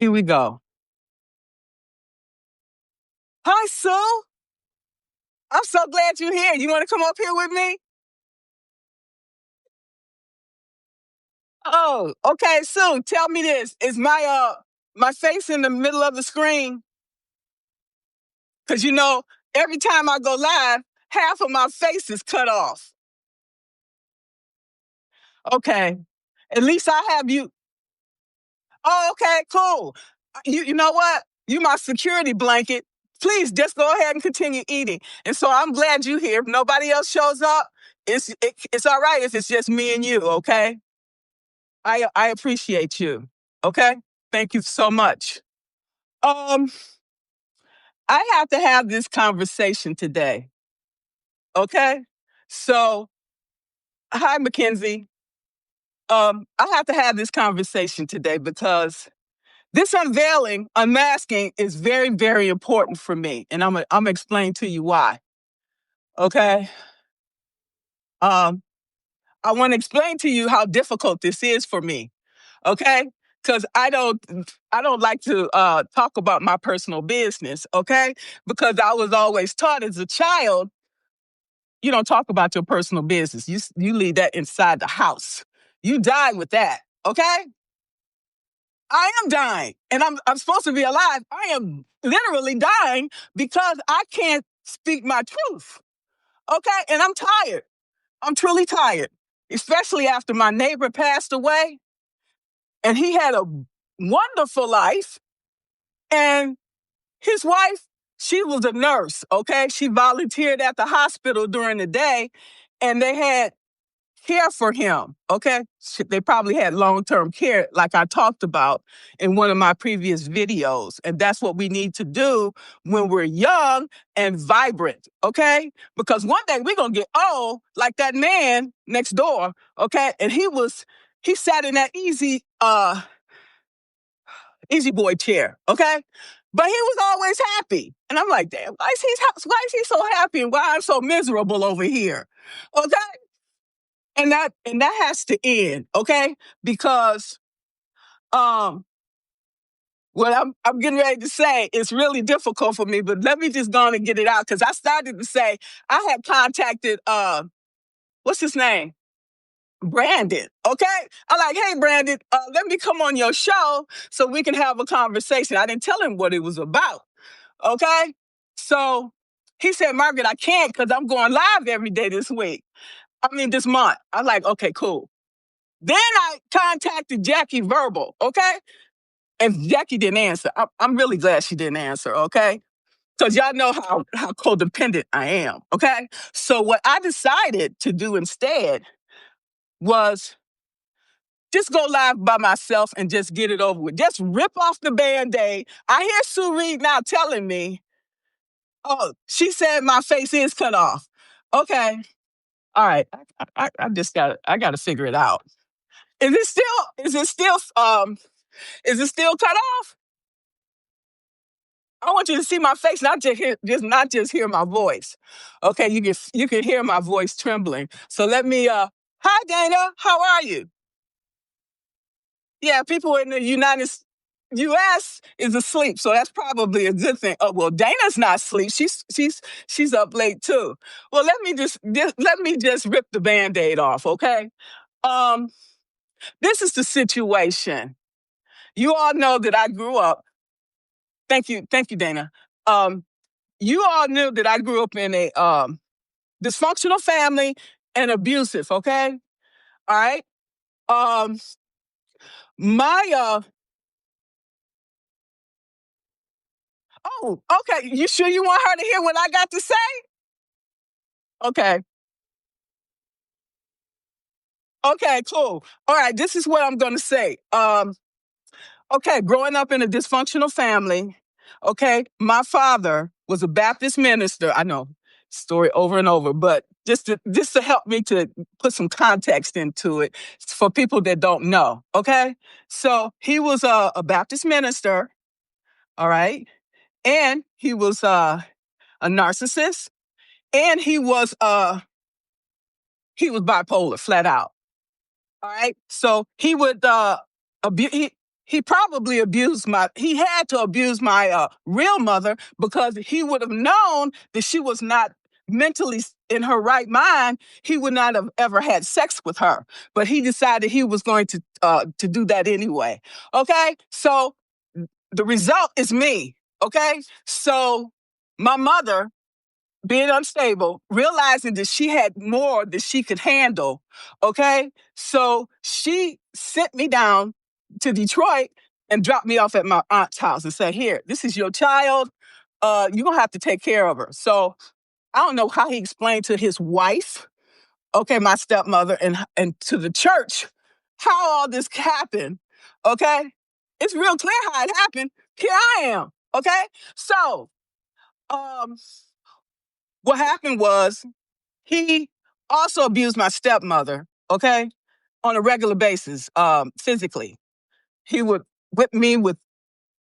Here we go. Hi, Sue. I'm so glad you're here. You want to come up here with me? Oh, okay, Sue. Tell me this: is my face in the middle of the screen? Because every time I go live, half of my face is cut off. Okay. At least I have you. Oh, okay, cool. You know what? You my security blanket. Please just go ahead and continue eating. And so I'm glad you're here. If nobody else shows up, it's all right if it's just me and you. Okay. I appreciate you. Okay? Thank you so much. Um, I have to have this conversation today. Okay? So, hi Mackenzie. I have to have this conversation today because this unmasking is very, very important for me. And I'm gonna explain to you why. Okay? Um, I want to explain to you how difficult this is for me. Okay? Because I don't like to talk about my personal business, okay? Because I was always taught as a child, you don't talk about your personal business. You leave that inside the house. You die with that, okay? I am dying, and I'm supposed to be alive. I am literally dying because I can't speak my truth, okay? And I'm tired. I'm truly tired, especially after my neighbor passed away, and he had a wonderful life, and his wife, she was a nurse, okay? She volunteered at the hospital during the day, and they had care for him, okay? They probably had long-term care, like I talked about in one of my previous videos. And that's what we need to do when we're young and vibrant, okay? Because one day we're going to get old like that man next door, okay? And he sat in that easy boy chair, okay? But he was always happy. And I'm like, damn, why is he so happy and why I'm so miserable over here? Okay? And that has to end, okay? Because um what I'm getting ready to say is really difficult for me, but let me just go on and get it out because I started to say I had contacted what's his name? Brandon, okay? I'm like, hey, Brandon, let me come on your show so we can have a conversation. I didn't tell him what it was about, okay? So he said, Margaret, I can't because I'm going live every day this week. I mean, this month. I'm like, okay, cool. Then I contacted Jackie Verbal, okay? And Jackie didn't answer. I'm really glad she didn't answer, okay? Because y'all know how codependent I am, okay? So what I decided to do instead was just go live by myself and just get it over with. Just rip off the Band-Aid. I hear Sue Reed now telling me, oh, she said my face is cut off. Okay, all right. I gotta figure it out. Is it still cut off? I want you to see my face, not just hear my voice. Okay, you can hear my voice trembling. So let me hi Dana, how are you? Yeah, people in the US is asleep, so that's probably a good thing. Oh well, Dana's not asleep. She's up late too. Well, let me just rip the Band-Aid off, okay? Um, this is the situation. You all know that I grew up. Thank you, Dana. Um, you all knew that I grew up in a dysfunctional family and abusive, okay? All right. Um my oh, okay. You sure you want her to hear what I got to say? Okay. Okay, cool. All right, this is what I'm gonna say. Okay, growing up in a dysfunctional family, okay, my father was a Baptist minister. I know, story over and over, but just to help me to put some context into it for people that don't know, okay? So he was a Baptist minister, all right, and he was a narcissist, and he was bipolar, flat out. All right. So he would abuse. he probably he had to abuse my real mother, because he would have known that she was not mentally in her right mind. He would not have ever had sex with her, but he decided he was going to do that anyway. Okay. So the result is me. Okay. So my mother, being unstable, realizing that she had more that she could handle. Okay. So she sent me down to Detroit and dropped me off at my aunt's house and said, "Here, this is your child. You're going to have to take care of her." So I don't know how he explained to his wife, okay, my stepmother, and to the church, how all this happened. Okay. It's real clear how it happened. Here I am. Okay. So, um, what happened was, he also abused my stepmother, okay, on a regular basis, physically. He would whip me with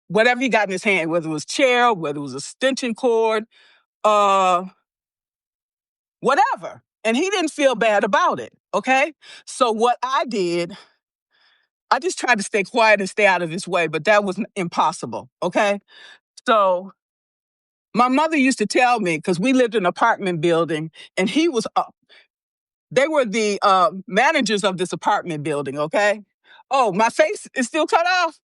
whatever he got in his hand, whether it was chair, whether it was a extension cord, uh, whatever. And he didn't feel bad about it, okay? So what I did, I just tried to stay quiet and stay out of his way, but that was impossible, okay? So my mother used to tell me, because we lived in an apartment building, and they were the managers of this apartment building, okay? Oh, my face is still cut off?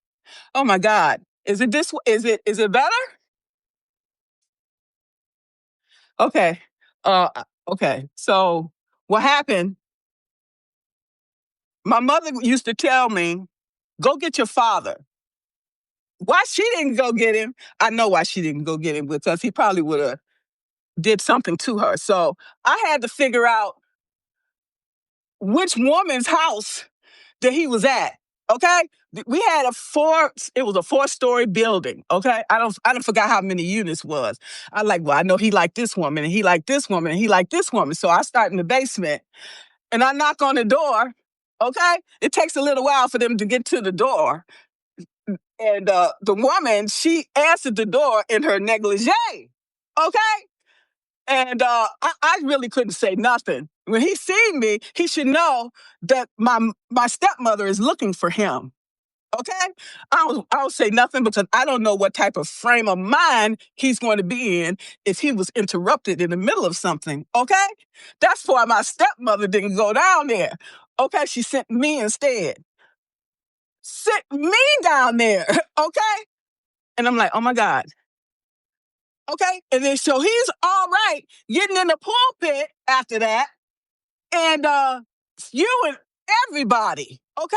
Oh my God. Is it this? Is it better? Okay. Okay. So what happened? My mother used to tell me, "Go get your father." Why she didn't go get him? I know why she didn't go get him, because he probably would have did something to her. So I had to figure out which woman's house that he was at. Okay, we had it was a 4-story building. Okay, I don't forgot how many units was. I like, well, I know he liked this woman, and he liked this woman, and he liked this woman. So I start in the basement, and I knock on the door. Okay, it takes a little while for them to get to the door, and the woman, she answered the door in her negligee. Okay, and I really couldn't say nothing. When he seen me, he should know that my stepmother is looking for him. Okay? I don't say nothing, because I don't know what type of frame of mind he's going to be in if he was interrupted in the middle of something. Okay? That's why my stepmother didn't go down there. Okay? She sent me instead. Sent me down there. Okay? And I'm like, oh my God. Okay? And then so he's all right getting in the pulpit after that. And you and everybody. Okay?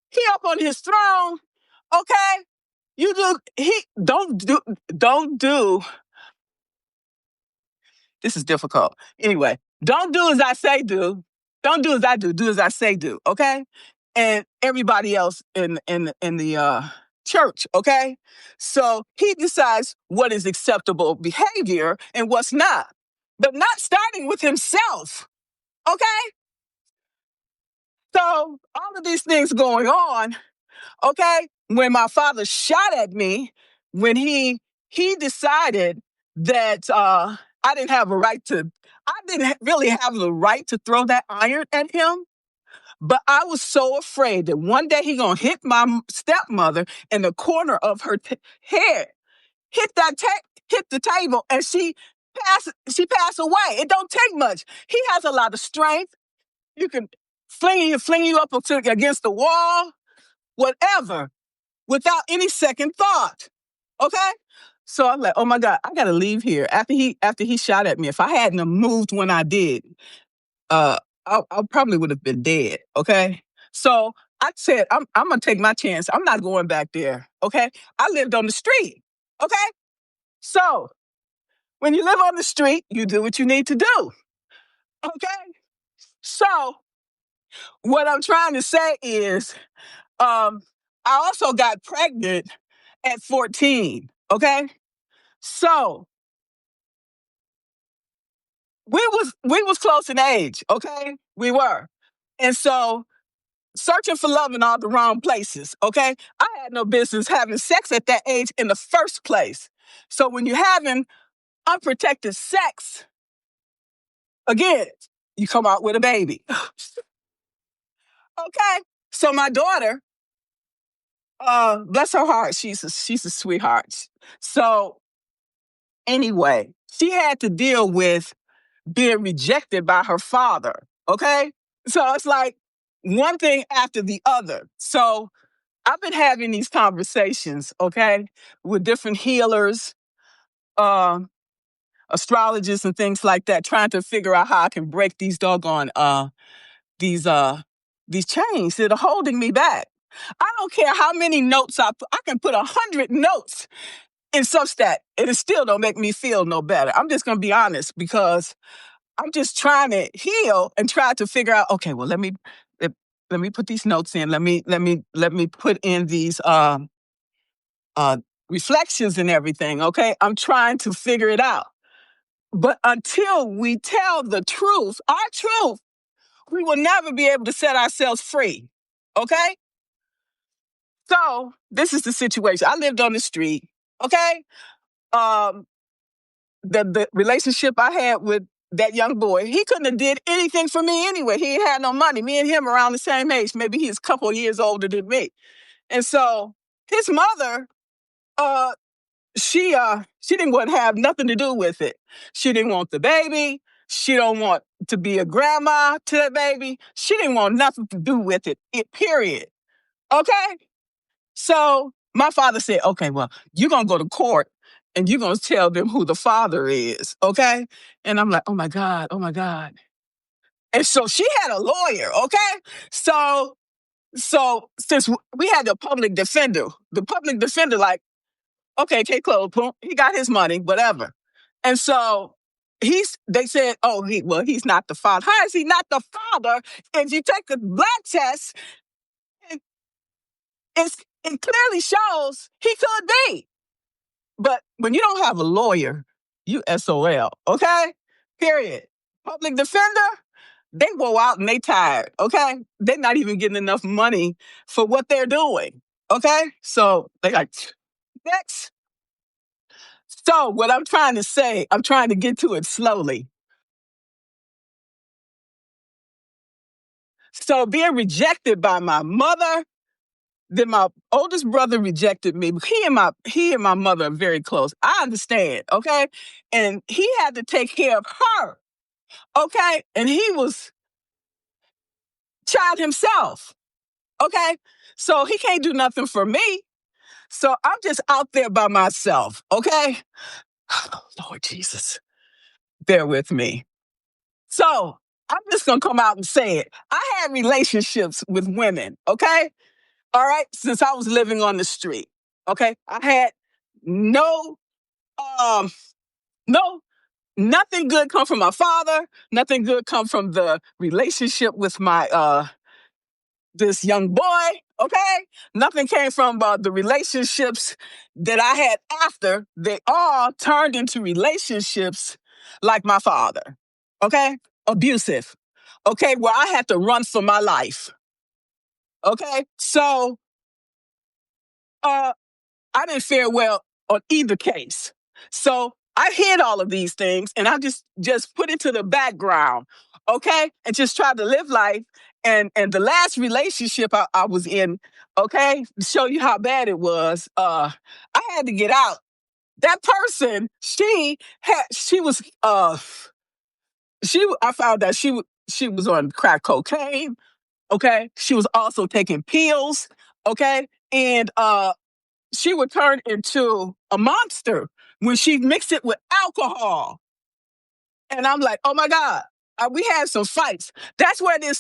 He up on his throne. Okay? You do he don't do this is difficult. Anyway, don't do as I say do. Don't do as I do as I say do, okay? And everybody else in the church, okay? So he decides what is acceptable behavior and what's not. But not starting with himself. Okay? So all of these things going on, okay? When my father shot at me, when he decided that I didn't really have the right to throw that iron at him. But I was so afraid that one day he gonna hit my stepmother in the corner of her head, hit hit the table, and she passed away. It don't take much. He has a lot of strength. You can fling you up against the wall, whatever, without any second thought. Okay? So I'm like, oh my God, I gotta leave here. After he shot at me, if I hadn't have moved when I did, uh, I probably would have been dead. Okay? So I said, I'm gonna take my chance. I'm not going back there. Okay? I lived on the street. Okay? So when you live on the street, you do what you need to do. Okay? So what I'm trying to say is, um, I also got pregnant at 14. Okay? So we was close in age, okay? We were. And so searching for love in all the wrong places, okay? I had no business having sex at that age in the first place. So when you're having unprotected sex, again, you come out with a baby. Okay? So my daughter, Bless her heart, she's a sweetheart. So anyway, she had to deal with being rejected by her father. Okay, so it's like one thing after the other. So I've been having these conversations, okay, with different healers, um, astrologists, and things like that, trying to figure out how I can break these doggone these uh these chains that are holding me back. I don't care how many notes I can put 100 notes in Substack, and it still don't make me feel no better. I'm just gonna be honest because I'm just trying to heal and try to figure out. Okay, well, let, let me put these notes in. Let me put in these uh reflections and everything. Okay, I'm trying to figure it out. But until we tell the truth, our truth, we will never be able to set ourselves free. Okay? So this is the situation. I lived on the street. Okay? Um, the relationship I had with that young boy, he couldn't have did anything for me anyway. He ain't had no money. Me and him around the same age. Maybe he's a couple of years older than me. And so his mother, uh, she didn't want to have nothing to do with it. She didn't want the baby. She don't want to be a grandma to the baby. She didn't want nothing to do with it. Period. Okay? So my father said, okay, well, you're gonna go to court and you're gonna tell them who the father is. Okay? And I'm like, oh my God, oh my God. And so she had a lawyer, okay? So since we had the public defender, like, okay, K. Close, boom, he got his money, whatever. And so they said, oh, he's not the father. How is he not the father? If you take the blood test, it, it clearly shows he could be. But when you don't have a lawyer, you SOL, okay? Period. Public defender, they go out and they tired, okay? They're not even getting enough money for what they're doing, okay? So they like, next. So what I'm trying to say, I'm trying to get to it slowly. So being rejected by my mother, then my oldest brother rejected me. He and my mother are very close. I understand, okay? And he had to take care of her, okay? And he was child himself, okay? So he can't do nothing for me. So I'm just out there by myself, okay? Lord Jesus, bear with me. So I'm just gonna come out and say it. I had relationships with women, okay? All right, since I was living on the street. Okay. I had no um no nothing good come from my father, nothing good come from the relationship with my this young boy, okay? Nothing came from the relationships that I had after. They all turned into relationships like my father, okay? Abusive, okay? Where I had to run for my life, okay? So, uh, I didn't fare well on either case. So I hid all of these things and I just put it to the background, okay? And just tried to live life. And the last relationship I was in, okay, to show you how bad it was, I had to get out. That person, I found out she was on crack cocaine, okay? She was also taking pills, okay? And she would turn into a monster when she mixed it with alcohol. And I'm like, oh my God, we had some fights. That's where this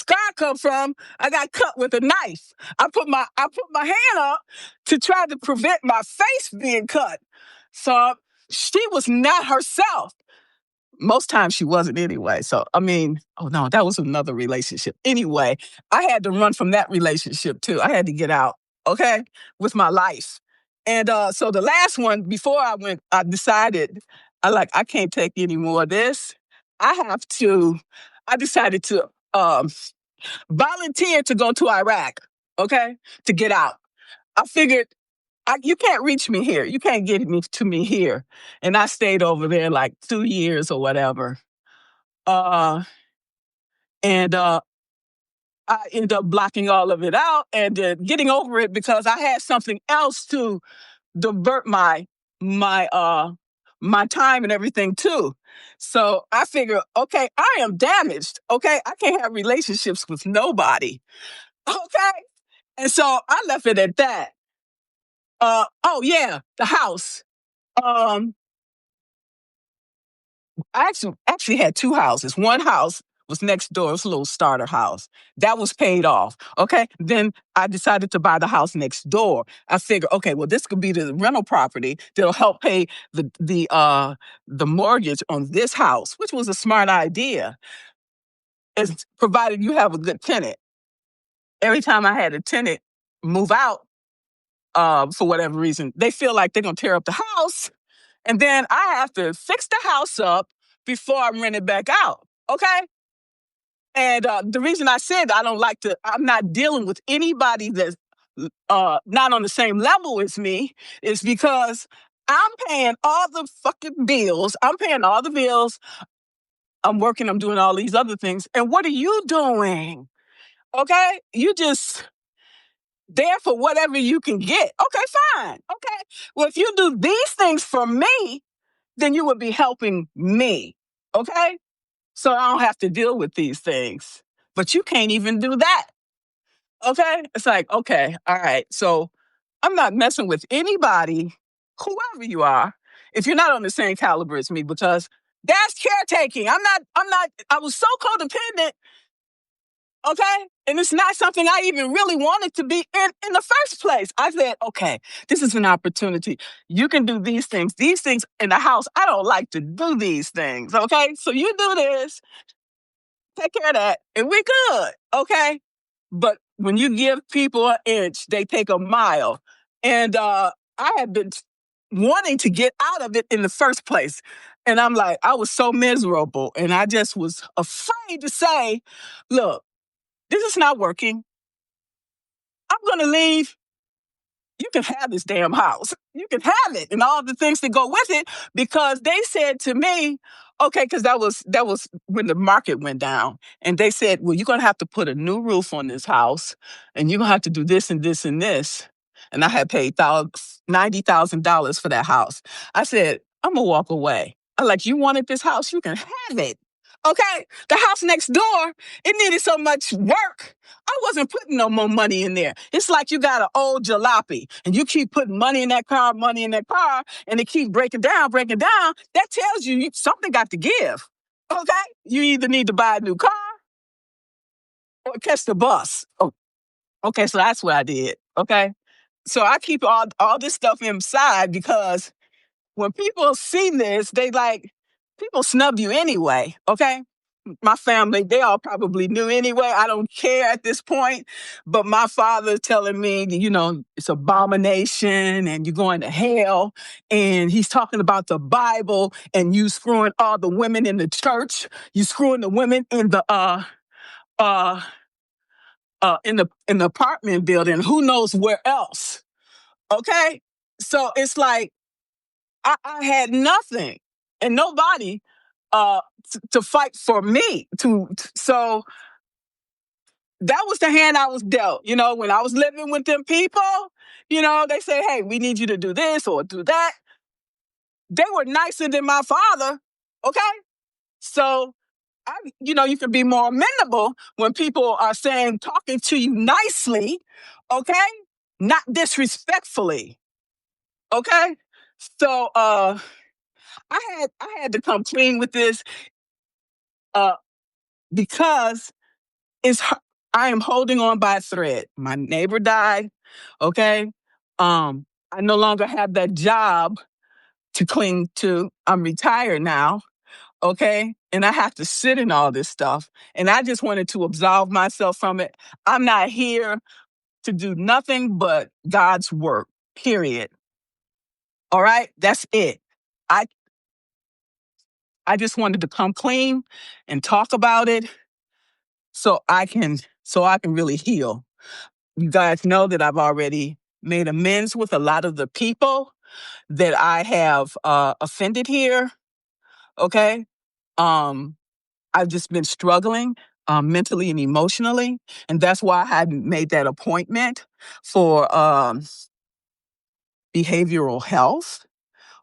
scar come from. I got cut with a knife. I put my hand up to try to prevent my face being cut. So she was not herself. Most times she wasn't anyway. So, I mean, oh no, that was another relationship. Anyway, I had to run from that relationship too. I had to get out, okay, with my life. And so the last one, before I went, I decided, I can't take any more of this. I decided to volunteer to go to Iraq, okay, to get out. I figured you can't reach me here. You can't get to me here. And I stayed over there like 2 years or whatever. Uh, and I end up blocking all of it out and getting over it because I had something else to divert my my time and everything too. So I figure, okay, I am damaged. Okay, I can't have relationships with nobody. Okay, and so I left it at that. Oh yeah, the house. Um, I actually had two houses. One house was next door. It was a little starter house. That was paid off. Okay. Then I decided to buy the house next door. I figured, okay, well, this could be the rental property that'll help pay the mortgage on this house, which was a smart idea. It's provided you have a good tenant. Every time I had a tenant move out, for whatever reason, they feel like they're gonna tear up the house. And then I have to fix the house up before I rent it back out. Okay. And the reason I said I don't like to, I'm not dealing with anybody that's not on the same level as me is because I'm paying all the fucking bills. I'm paying all the bills. I'm working, I'm doing all these other things. And what are you doing? Okay. You just there for whatever you can get. Okay, fine. Okay. Well, if you do these things for me, then you would be helping me. Okay. So I don't have to deal with these things. But you can't even do that. Okay. It's like, okay, all right. So I'm not messing with anybody, whoever you are, if you're not on the same caliber as me, because that's caretaking. I was so codependent. Okay. And it's not something I even really wanted to be in the first place. I said, okay, this is an opportunity. You can do these things in the house. I don't like to do these things. Okay. So you do this, take care of that, and we're good. Okay. But when you give people an inch, they take a mile. And I had been wanting to get out of it in the first place. And I'm like, I was so miserable. And I just was afraid to say, look, this is not working. I'm going to leave. You can have this damn house. You can have it and all the things that go with it because they said to me, okay, because that was when the market went down. And they said, well, you're going to have to put a new roof on this house and you're going to have to do this and this and this. And I had paid $90,000 for that house. I said, I'm going to walk away. I'm like, you wanted this house? You can have it. Okay. The house next door, it needed so much work. I wasn't putting no more money in there. It's like you got an old jalopy and you keep putting money in that car, and it keeps breaking down. That tells you something got to give. Okay? You either need to buy a new car or catch the bus. Oh, okay, so that's what I did. Okay. So I keep all this stuff inside because when people see this, people snub you anyway. Okay. My family, they all probably knew anyway. I don't care at this point. But my father telling me, it's abomination and you're going to hell. And he's talking about the Bible and you screwing all the women in the church. You screwing the women in uh in the apartment building. Who knows where else? Okay. So it's like I had nothing and nobody to fight for me. So that was the hand I was dealt. When I was living with them people, they say, hey, we need you to do this or do that. They were nicer than my father. Okay. So, you can be more amenable when people are talking to you nicely. Okay. Not disrespectfully. Okay. So, I had to come clean with this, uh, because it's I am holding on by a thread. My neighbor died. Okay. I no longer have that job to cling to. I'm retired now. Okay. And I have to sit in all this stuff. And I just wanted to absolve myself from it. I'm not here to do nothing but God's work, period. All right. That's it. I I just wanted to come clean and talk about it so I can really heal. You guys know that I've already made amends with a lot of the people that I have offended here. Okay. Um, I've just been struggling. mentally and emotionally. And that's why I had made that appointment for behavioral health.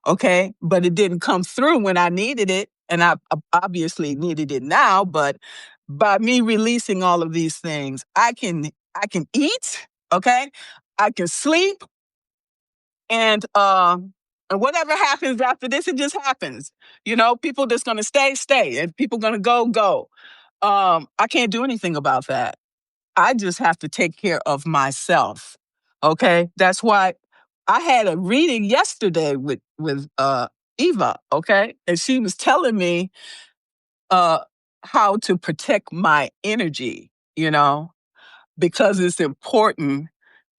Okay. But it didn't come through when I needed it. And I obviously needed it now. But by me releasing all of these things, I can eat. Okay. I can sleep. And whatever happens after this, it just happens. People just gonna stay, and people gonna go. I can't do anything about that. I just have to take care of myself. Okay. That's why I had a reading yesterday with Eva, okay? And she was telling me uh how to protect my energy, because it's important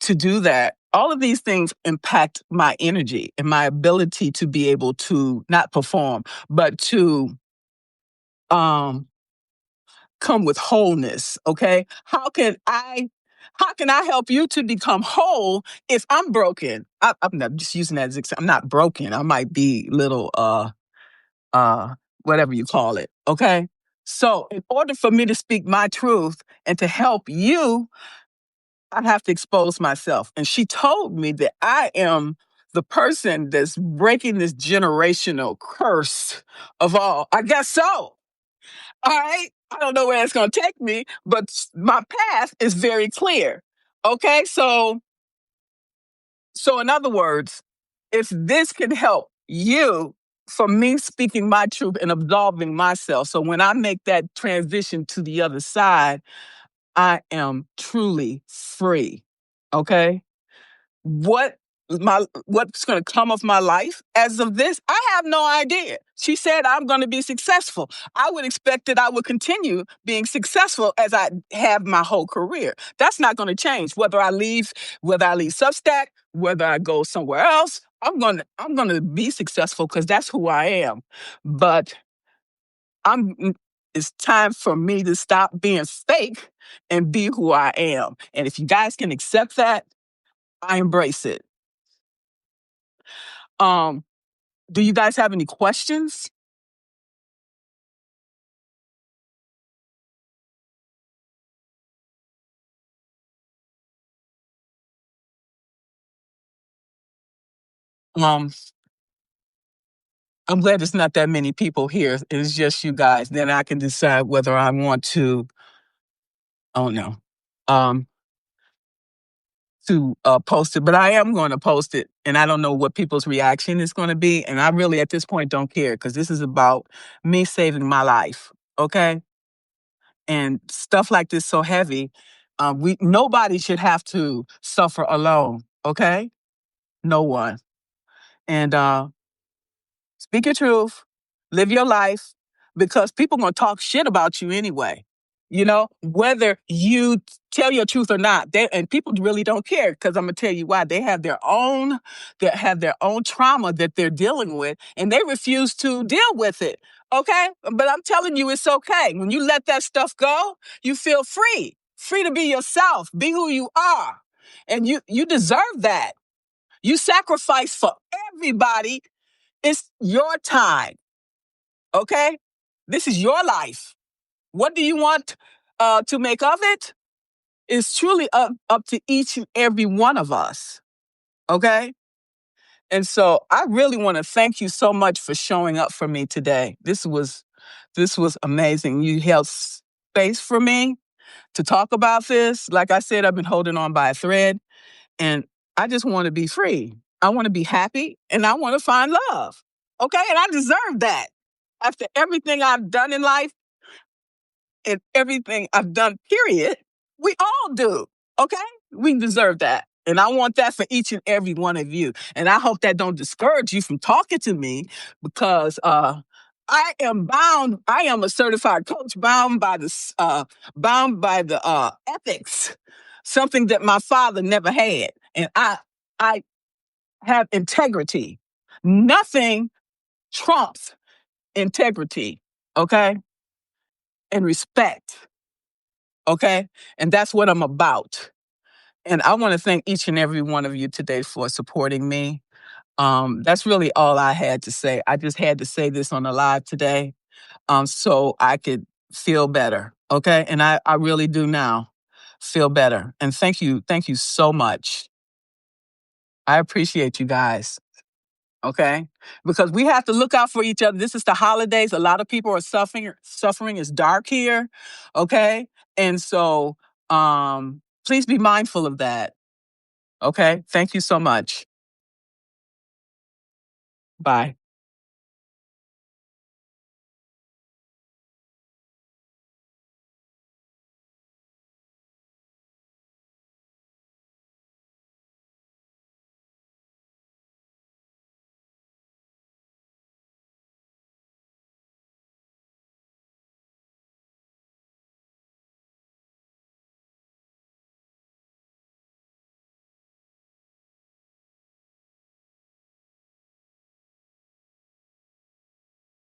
to do that. All of these things impact my energy and my ability to be able to not perform, but to um come with wholeness. Okay. How can I help you to become whole if I'm broken? I'm not just using that as example. I'm not broken. I might be little uh whatever you call it. Okay. So in order for me to speak my truth and to help you, I have to expose myself. And she told me that I am the person that's breaking this generational curse of all. I guess so. All right. I don't know where it's going to take me, but my path is very clear. Okay. So in other words, if this can help you from me speaking my truth and absolving myself. So when I make that transition to the other side, I am truly free. Okay. What's going to come of my life as of this, I have no idea. She said I'm going to be successful. I would expect that I would continue being successful as I have my whole career. That's not going to change whether I leave Substack, whether I go somewhere else. I'm going to be successful because that's who I am. But it's time for me to stop being fake and be who I am. And if you guys can accept that, I embrace it. Um, do you guys have any questions? Um, I'm glad it's not that many people here. It's just you guys. Then I can decide whether I want to, oh no, um, to post it. But I am going to post it, and I don't know what people's reaction is going to be. And I really, at this point, don't care because this is about me saving my life. Okay, and stuff like this so heavy. Nobody should have to suffer alone. Okay, no one. And speak your truth, live your life, because people gonna talk shit about you anyway. Whether you tell your truth or not, and people really don't care because I'm gonna tell you why. They have their own trauma that they're dealing with, and they refuse to deal with it. Okay, but I'm telling you, it's okay. When you let that stuff go, you feel free to be yourself, be who you are, and you deserve that. You sacrifice for everybody. It's your time, okay? This is your life. What do you want to make of it? It's truly up to each and every one of us, okay? And so I really want to thank you so much for showing up for me today. This was amazing. You held space for me to talk about this. Like I said, I've been holding on by a thread, and I just want to be free. I want to be happy, and I want to find love. Okay? And I deserve that. After everything I've done in life and everything I've done, period, we all do. Okay? We deserve that. And I want that for each and every one of you. And I hope that don't discourage you from talking to me because I am bound. I am a certified coach bound by the ethics, something that my father never had. And I have integrity. Nothing trumps integrity, okay? And respect, okay? And that's what I'm about. And I want to thank each and every one of you today for supporting me. That's really all I had to say. I just had to say this on the live today, so I could feel better. Okay. And I really do now feel better. And thank you. Thank you so much. I appreciate you guys. Okay. Because we have to look out for each other. This is the holidays. A lot of people are suffering. It's dark here. Okay. And so please be mindful of that. Okay. Thank you so much. Bye.